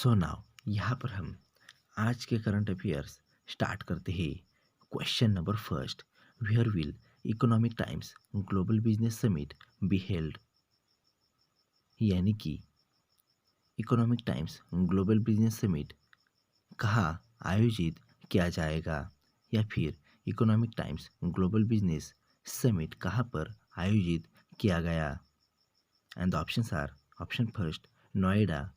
So now यहाँ पर हम आज के करंट अफेयर्स स्टार्ट करते हैं। Question number first, where will Economic Times Global Business Summit be held? यानी कि Economic Times Global Business Summit कहाँ आयोजित किया जाएगा, या फिर Economic Times Global Business Summit कहाँ पर आयोजित किया गया? And the options are: option first Noida,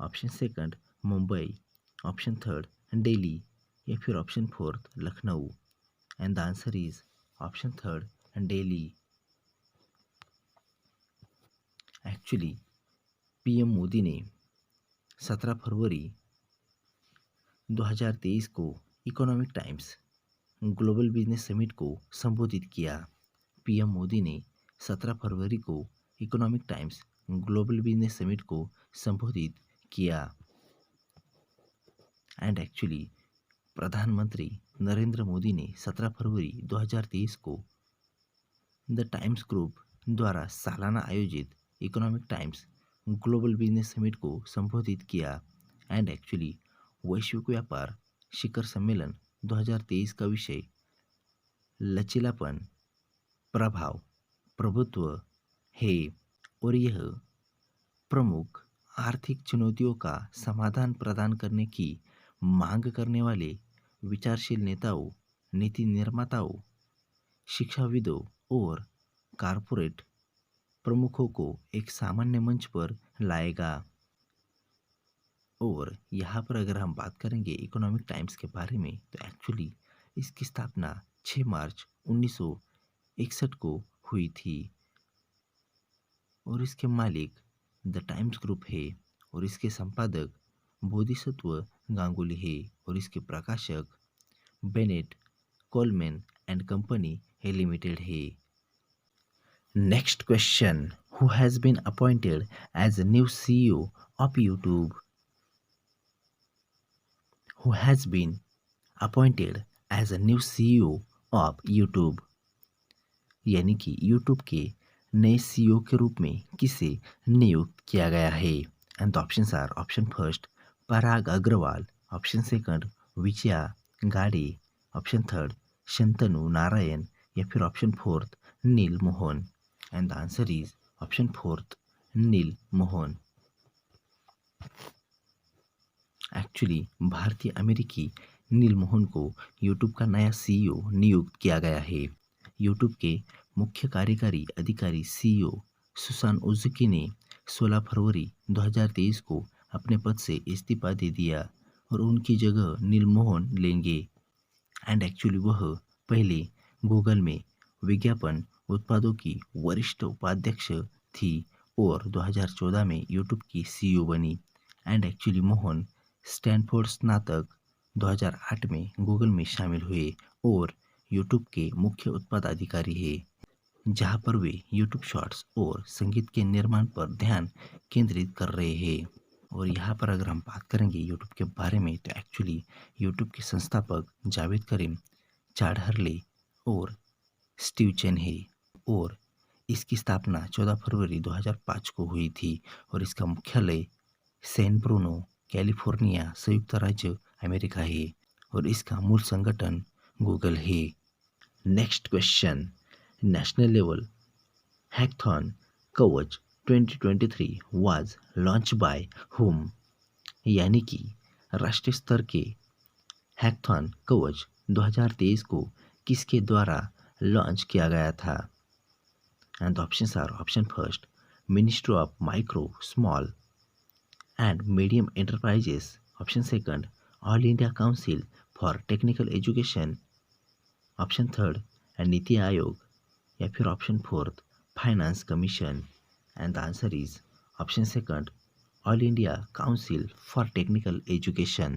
option second Mumbai, option third Delhi, या फिर option fourth Lucknow. And the answer is option third Delhi. Actually PM Modi ने 17 फरवरी 2023 को economic Times Global Business summit को संबोधित किया। पीएम मोदी ने 17 फरवरी को economic Times Global Business summit को संबोधित किया। एंड एक्चुअली प्रधानमंत्री नरेंद्र मोदी ने 17 फरवरी 2023 को द टाइम्स ग्रुप द्वारा सालाना आयोजित economic Times Global Business summit को संबोधित किया। एंड एक्चुअली वैश्विक व्यापार शिखर सम्मेलन 2023 का विषय लचीलापन, प्रभाव, प्रभुत्व है, और यह प्रमुख आर्थिक चुनौतियों का समाधान प्रदान करने की मांग करने वाले विचारशील नेताओं, नीति निर्माताओं, शिक्षाविदों और कारपोरेट प्रमुखों को एक सामान्य मंच पर लाएगा। और यहाँ पर अगर हम बात करेंगे इकोनॉमिक टाइम्स के बारे में, तो एक्चुअली इसकी स्थापना 6 मार्च 1961 को हुई थी, और इसके मालिक द टाइम्स ग्रुप है, और इसके संपादक बोधिसत्व गांगुली है, और इसके प्रकाशक बेनेट कोलमैन एंड कंपनी है लिमिटेड है। Next question, who has been appointed as new CEO of YouTube? Who has been appointed as a new CEO of YouTube? यानी कि यूट्यूब के नए सीईओ के रूप में किसे नियुक्त किया गया है? And the options are: option first Parag Agrawal, option second Vijaya Gadde, option third Shantanu Narayen, या फिर option fourth Neel Mohan. And the answer is option fourth Neel Mohan. Actually भारतीय अमेरिकी नील मोहन को यूट्यूब का नया सीईओ नियुक्त किया गया है। यूट्यूब के मुख्य कार्यकारी अधिकारी सीईओ सुसान उजुकी ने 16 फरवरी 2023 को अपने पद से इस्तीफा दे दिया, और उनकी जगह नील मोहन लेंगे। एंड एक्चुअली वह पहले गूगल में विज्ञापन उत्पादों की वरिष्ठ उपाध्यक्ष थी, और 2014 में यूट्यूब की सीईओ बनी। एंड एक्चुअली मोहन स्टैनफोर्ड स्नातक 2008 में गूगल में शामिल हुए, और यूट्यूब के मुख्य उत्पादाधिकारी हैं, जहां पर वे यूट्यूब शॉर्ट्स और संगीत के निर्माण पर ध्यान केंद्रित कर रहे हैं। और यहाँ पर अगर हम बात करेंगे यूट्यूब के बारे में, तो एक्चुअली यूट्यूब के संस्थापक जावेद करीम, चाड हर्ले और स्टीव चेन है, और इसकी स्थापना 14 फरवरी 2005 को हुई थी, और इसका मुख्यालय सैन ब्रूनो कैलिफोर्निया संयुक्त राज्य अमेरिका है, और इसका मूल संगठन गूगल है। Next question, national level hackathon कवच 2023 वाज लॉन्च बाय हुम? यानी कि राष्ट्रीय स्तर के हैकाथॉन कवच 2023 को किसके द्वारा लॉन्च किया गया था? And the options are: option first ministry of micro small and medium enterprises, option second all India council for technical education, option third NITI Aayog, या फिर option fourth finance commission. And the answer is option second all India council for technical education.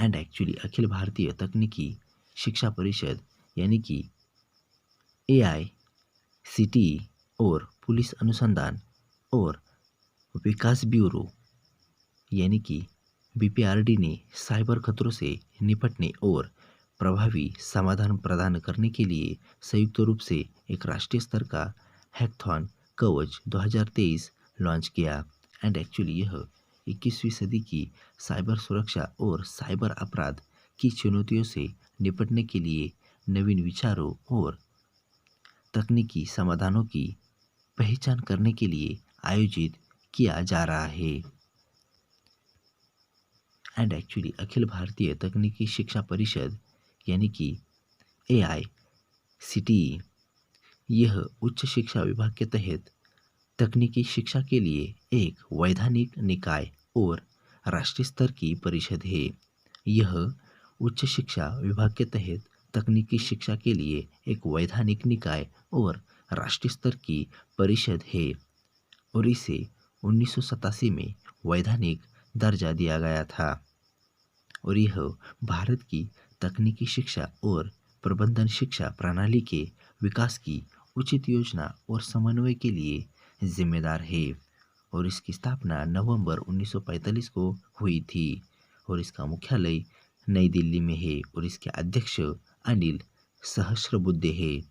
And actually अखिल भारतीय तकनीकी शिक्षा परिषद यानी कि AICTE और पुलिस अनुसंधान और विकास ब्यूरो यानी कि BPRD ने साइबर खतरों से निपटने और प्रभावी समाधान प्रदान करने के लिए संयुक्त रूप से एक राष्ट्रीय स्तर का हैकाथॉन कवच 2023 लॉन्च किया। एंड एक्चुअली यह 21वीं सदी की साइबर सुरक्षा और साइबर अपराध की चुनौतियों से निपटने के लिए नवीन विचारों और तकनीकी समाधानों की पहचान करने के लिए आयोजित किया जा रहा है। एंड एक्चुअली अखिल भारतीय तकनीकी शिक्षा परिषद यानी कि AICTE यह उच्च शिक्षा विभाग के तहत तकनीकी शिक्षा के लिए एक वैधानिक निकाय और राष्ट्रीय स्तर की परिषद है। यह उच्च शिक्षा विभाग के तहत तकनीकी शिक्षा के लिए एक वैधानिक निकाय और राष्ट्रीय स्तर की परिषद है और इसे 1987 में वैधानिक दर्जा दिया गया था और यह भारत की तकनीकी शिक्षा और प्रबंधन शिक्षा प्रणाली के विकास की उचित योजना और समन्वय के लिए जिम्मेदार है और इसकी स्थापना नवंबर 1945 को हुई थी और इसका मुख्यालय नई दिल्ली में है और इसके अध्यक्ष अनिल सहस्रबुद्धे है।